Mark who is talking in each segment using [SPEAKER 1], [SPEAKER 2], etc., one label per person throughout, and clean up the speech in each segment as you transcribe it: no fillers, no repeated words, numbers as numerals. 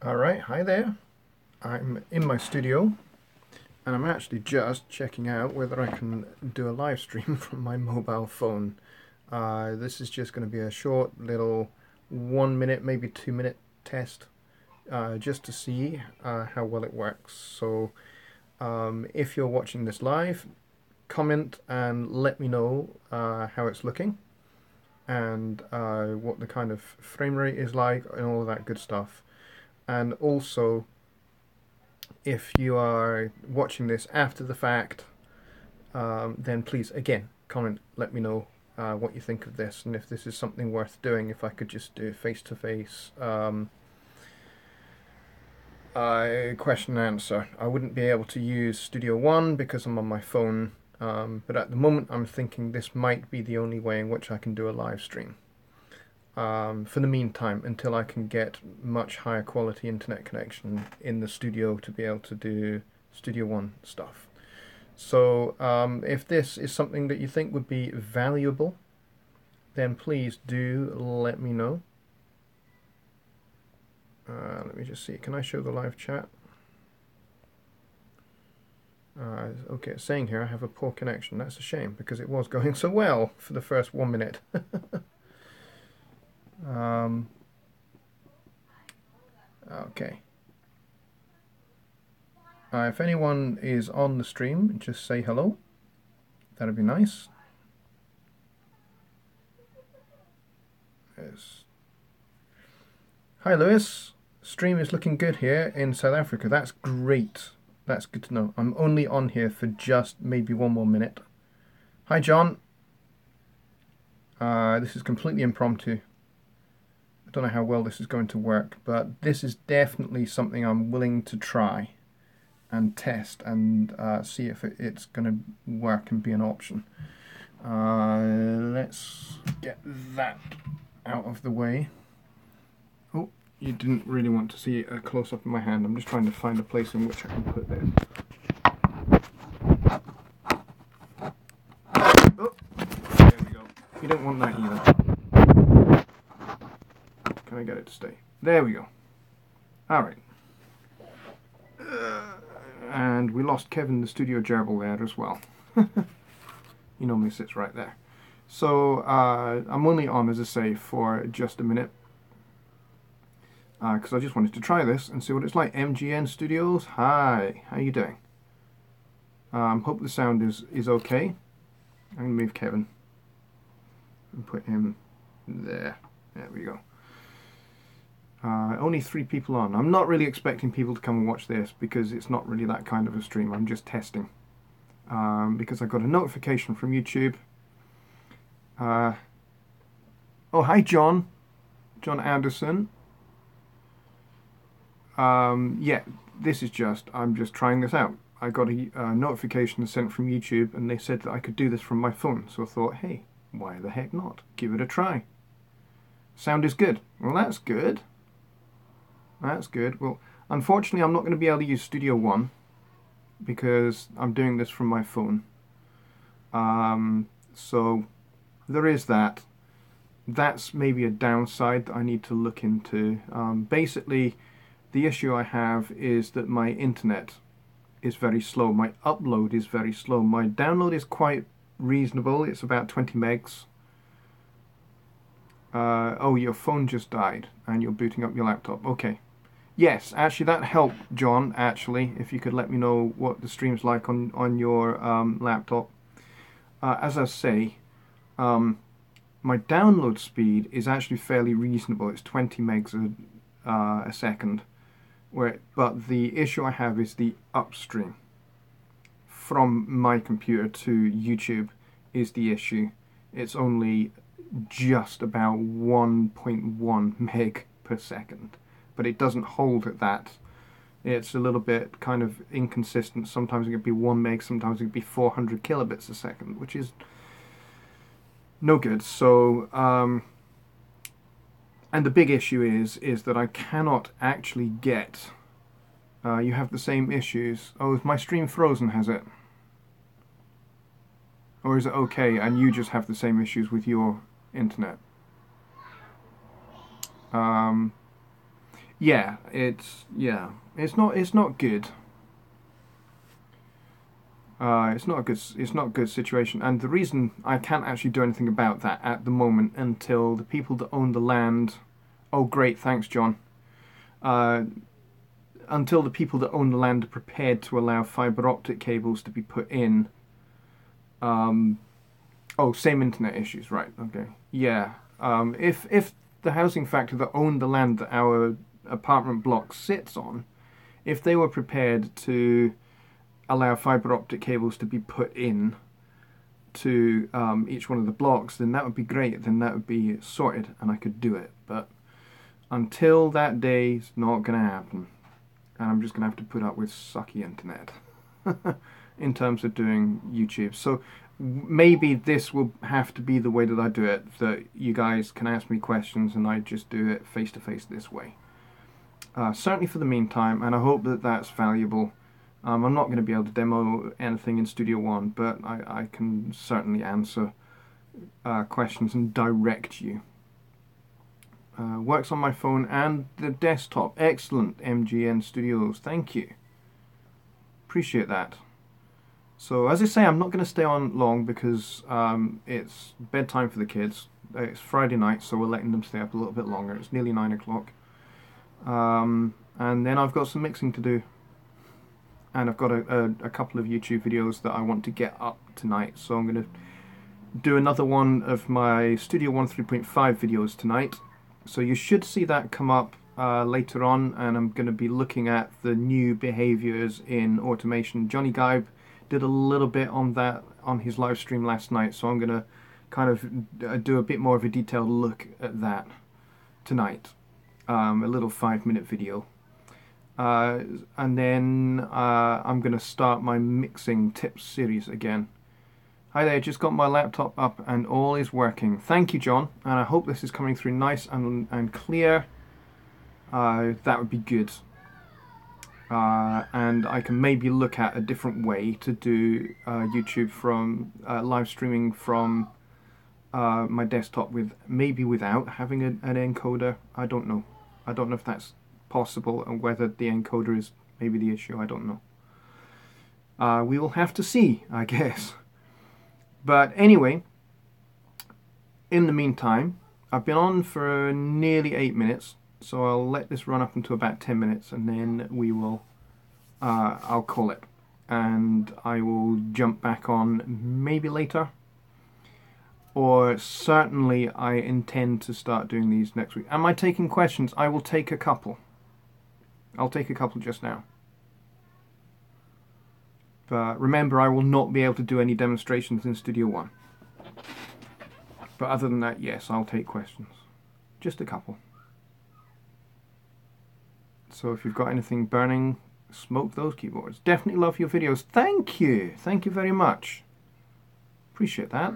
[SPEAKER 1] Alright, hi there. I'm in my studio and I'm actually just checking out whether I can do a live stream from my mobile phone. This is just going to be a short little 1 minute, maybe 2 minute test just to see how well it works. So if you're watching this live, comment and let me know how it's looking and what the kind of frame rate is like and all of that good stuff. And also, if you are watching this after the fact, then please, again, comment, let me know what you think of this and if this is something worth doing, if I could just do face-to-face question and answer. I wouldn't be able to use Studio One because I'm on my phone, but at the moment I'm thinking this might be the only way in which I can do a live stream. For the meantime, until I can get much higher quality internet connection in the studio to be able to do Studio One stuff. So if this is something that you think would be valuable, then please do let me know. Let me just see, can I show the live chat? Okay, it's saying here I have a poor connection. That's a shame because it was going so well for the first 1 minute. Okay. If anyone is on the stream, just say hello. That'd be nice. Yes. Hi, Lewis. Stream is looking good here in South Africa. That's great. That's good to know. I'm only on here for just maybe 1 more minute. Hi, John. This is completely impromptu. I don't know how well this is going to work, but this is definitely something I'm willing to try and test and see if it's going to work and be an option. Let's get that out of the way. Oh, you didn't really want to see a close-up of my hand. I'm just trying to find a place in which I can put this. Oh, there we go. You don't want that either. Can I get it to stay? There we go. Alright. And we lost Kevin the studio gerbil there as well. He normally sits right there. So I'm only on, as I say, for just a minute because I just wanted to try this and see what it's like. MGN Studios, hi, how you doing? Hope the sound is okay. I'm going to move Kevin and put him there. There we go. Only 3 people on. I'm not really expecting people to come and watch this because it's not really that kind of a stream. I'm just testing. Because I got a notification from YouTube. Oh, hi, John. John Anderson. Yeah, this is I'm just trying this out. I got a notification sent from YouTube and they said that I could do this from my phone. So I thought, hey, why the heck not? Give it a try. Sound is good. Well, that's good. That's good. Well, unfortunately, I'm not going to be able to use Studio One because I'm doing this from my phone. So there is that. That's maybe a downside that I need to look into. Basically, the issue I have is that my internet is very slow. My upload is very slow. My download is quite reasonable. It's about 20 megs. Oh, your phone just died and you're booting up your laptop. Okay. Yes, actually that helped, John, actually, if you could let me know what the stream's like on your laptop. As I say, my download speed is actually fairly reasonable. It's 20 megs a second. But the issue I have is the upstream from my computer to YouTube is the issue. It's only just about 1.1 meg per second, but it doesn't hold at that. It's a little bit kind of inconsistent. Sometimes it could be 1 meg, sometimes it could be 400 kilobits a second, which is no good. So, and the big issue is that I cannot actually get. You have the same issues. Oh, is my stream frozen, has it? Or is it okay and you just have the same issues with your internet? yeah, it's not good. It's not a good situation, and the reason I can't actually do anything about that at the moment until the people that own the land. Oh, great, thanks, John. Uh, until the people that own the land are prepared to allow fiber optic cables to be put in. Oh, same internet issues, right? Okay, yeah. If the housing factor that owned the land that our apartment block sits on, if they were prepared to allow fiber optic cables to be put in to each one of the blocks, then that would be great. Then that would be sorted, and I could do it. But until that day, it's not going to happen, and I'm just going to have to put up with sucky internet in terms of doing YouTube. So maybe this will have to be the way that I do it, that you guys can ask me questions and I just do it face to face this way. Certainly for the meantime, and I hope that that's valuable. I'm not going to be able to demo anything in Studio One, but I can certainly answer questions and direct you. Works on my phone and the desktop. Excellent, MGN Studios. Thank you. Appreciate that. So as I say, I'm not going to stay on long because it's bedtime for the kids. It's Friday night, so we're letting them stay up a little bit longer. It's nearly 9 o'clock. And then I've got some mixing to do. And I've got a couple of YouTube videos that I want to get up tonight. So I'm going to do another one of my Studio One 3.5 videos tonight. So you should see that come up later on. And I'm going to be looking at the new behaviors in automation. Johnny Geib did a little bit on that on his live stream last night. So I'm going to kind of do a bit more of a detailed look at that tonight. A little 5-minute video. And then I'm going to start my mixing tips series again. Hi there, just got my laptop up and all is working. Thank you, John, and I hope this is coming through nice and clear. That would be good. And I can maybe look at a different way to do YouTube from live streaming from my desktop maybe without having an encoder. I don't know. I don't know if that's possible and whether the encoder is maybe the issue. I don't know. We will have to see, I guess. But anyway, in the meantime, I've been on for nearly 8 minutes, so I'll let this run up until about 10 minutes and then we will I'll call it, and I will jump back on maybe later, or certainly I intend to start doing these next week. Am I taking questions? I will take a couple. I'll take a couple just now. But remember, I will not be able to do any demonstrations in Studio One. But other than that, yes, I'll take questions. Just a couple. So if you've got anything burning, smoke those keyboards. Definitely love your videos. Thank you. Thank you very much. Appreciate that.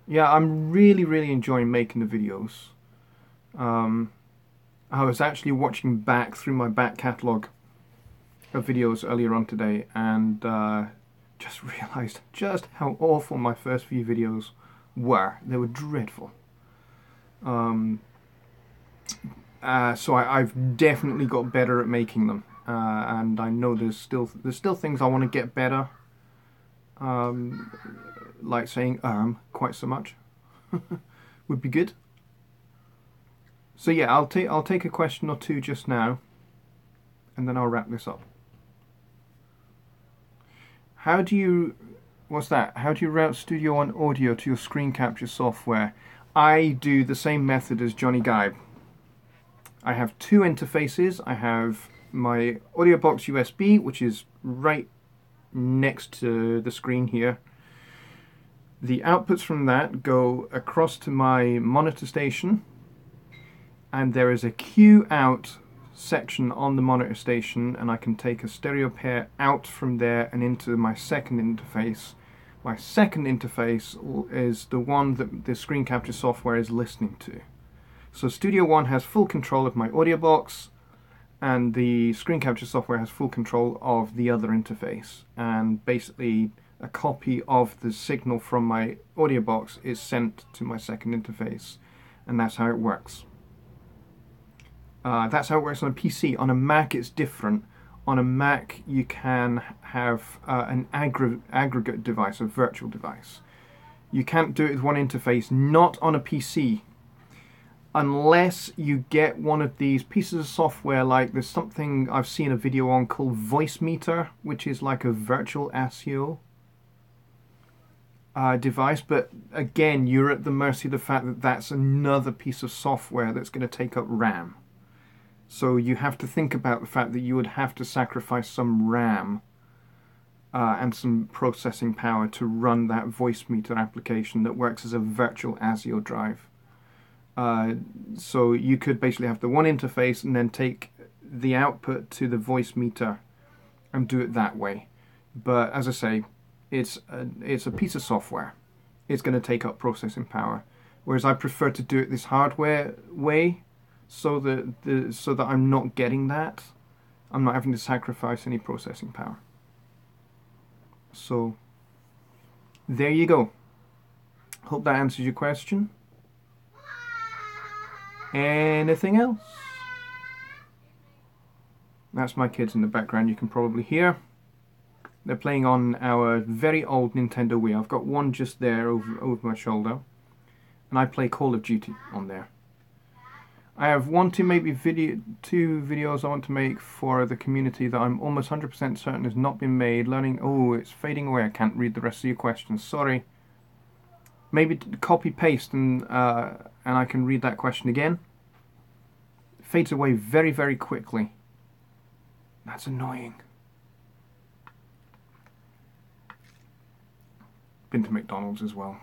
[SPEAKER 1] Yeah, I'm really enjoying making the videos. I was actually watching back through my back catalogue of videos earlier on today and just realised just how awful my first few videos were. They were dreadful. So I've definitely got better at making them, and I know there's still things I want to get better. Like saying quite so much would be good. So yeah, I'll take a question or two just now, and then I'll wrap this up. How do you route Studio One audio to your screen capture software? I do the same method as Johnny Geib. I have two interfaces. I have my AudioBox USB, which is right next to the screen here. The outputs from that go across to my monitor station, and there is a Q out section on the monitor station, and I can take a stereo pair out from there and into my second interface. My second interface is the one that the screen capture software is listening to. So Studio One has full control of my audio box, and the screen capture software has full control of the other interface. And basically, a copy of the signal from my audio box is sent to my second interface, and that's how it works. That's how it works on a PC. On a Mac, it's different. On a Mac, you can have an aggregate device, a virtual device. You can't do it with one interface, not on a PC, unless you get one of these pieces of software. Like there's something I've seen a video on called Voicemeeter, which is like a virtual ASIO device, but again, you're at the mercy of the fact that that's another piece of software that's going to take up RAM. So you have to think about the fact that you would have to sacrifice some RAM and some processing power to run that Voicemeeter application that works as a virtual ASIO drive. So you could basically have the one interface and then take the output to the Voicemeeter and do it that way. But as I say, it's a piece of software. It's going to take up processing power. Whereas I prefer to do it this hardware way, so that I'm not getting that. I'm not having to sacrifice any processing power. So there you go. Hope that answers your question. Anything else? That's my kids in the background, you can probably hear. They're playing on our very old Nintendo Wii. I've got one just there over my shoulder. And I play Call of Duty on there. I have two videos I want to make for the community that I'm almost 100% certain has not been made. Learning, oh, it's fading away. I can't read the rest of your questions. Sorry. Maybe copy paste and I can read that question again. It fades away very, very quickly. That's annoying. Been to McDonald's as well.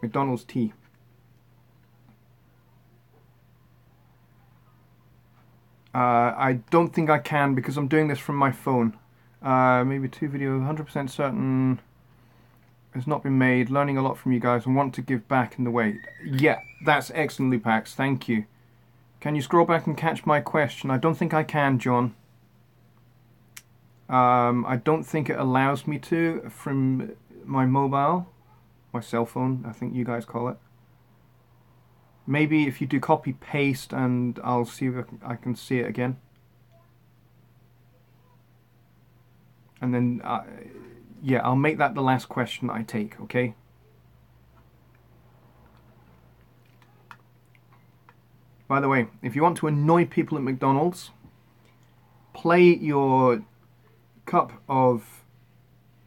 [SPEAKER 1] McDonald's tea. I don't think I can because I'm doing this from my phone. Maybe 2 videos, 100% certain has not been made. Learning a lot from you guys and want to give back in the way. Yeah, that's excellent, Lupax. Thank you. Can you scroll back and catch my question? I don't think I can, John. I don't think it allows me to from my mobile, my cell phone, I think you guys call it. Maybe if you do copy paste and I'll see if I can see it again. And then, yeah, I'll make that the last question I take, okay? By the way, if you want to annoy people at McDonald's, play your cup of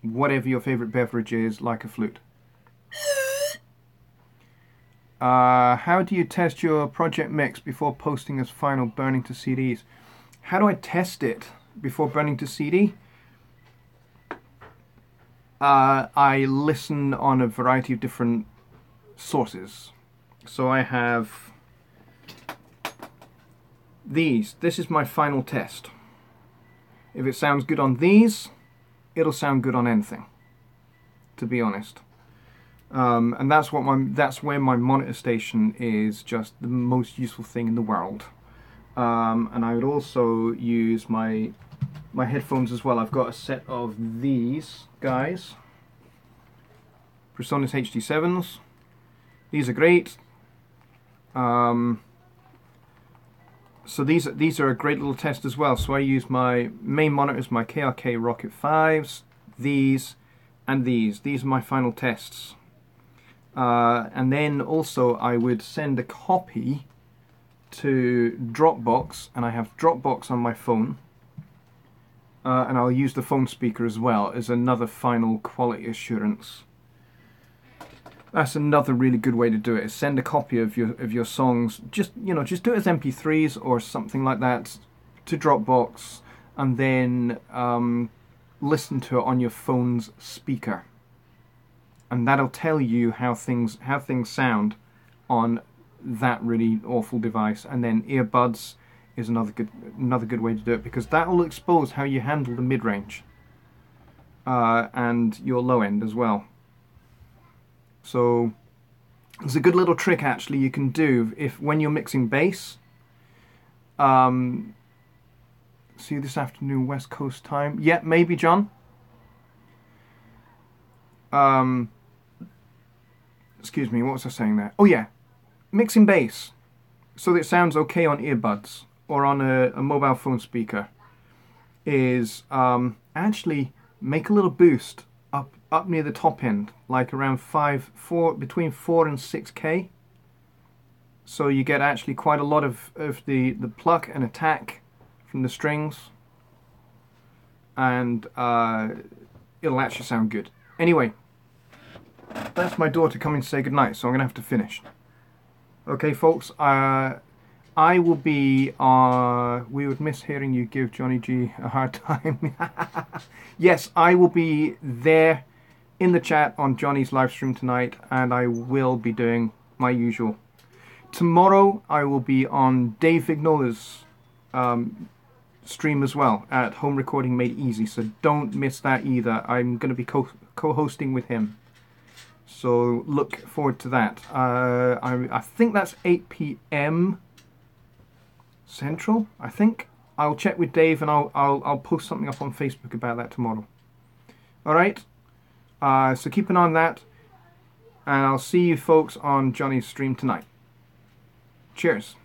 [SPEAKER 1] whatever your favorite beverage is like a flute. How do you test your project mix before posting as final burning to CDs? How do I test it before burning to CD? I listen on a variety of different sources. So I have these. This is my final test. If it sounds good on these, it'll sound good on anything, to be honest. And that's where my monitor station is just the most useful thing in the world. And I would also use my headphones as well. I've got a set of these guys, Presonus HD7s. These are great. So these are a great little test as well. So I use my main monitors, my KRK Rocket 5s, these, and these. These are my final tests. And then also I would send a copy to Dropbox, and I have Dropbox on my phone. And I'll use the phone speaker as well as another final quality assurance. That's another really good way to do it, is send a copy of your songs, just do it as MP3s or something like that to Dropbox, and then listen to it on your phone's speaker. And that'll tell you how things sound on that really awful device. And then earbuds is another good way to do it, because that will expose how you handle the mid-range and your low end as well. So it's a good little trick actually you can do when you're mixing bass. See you this afternoon West Coast time. Yeah, maybe, John. Excuse me, what was I saying there? Oh yeah, mixing bass. so that it sounds okay on earbuds or on a mobile phone speaker is actually make a little boost up near the top end, like around between 4 and 6K. So you get actually quite a lot of the pluck and attack from the strings, and it'll actually sound good. Anyway, that's my daughter coming to say goodnight, so I'm going to have to finish. Okay, folks, I will be, we would miss hearing you give Johnny G a hard time. Yes, I will be there in the chat on Johnny's live stream tonight, and I will be doing my usual. Tomorrow, I will be on Dave Vignola's stream as well at Home Recording Made Easy, so don't miss that either. I'm going to be co-hosting with him. So look forward to that. I think that's 8 p.m. Central, I think. I'll check with Dave, and I'll post something up on Facebook about that tomorrow. Alright, so keep an eye on that, and I'll see you folks on Johnny's stream tonight. Cheers.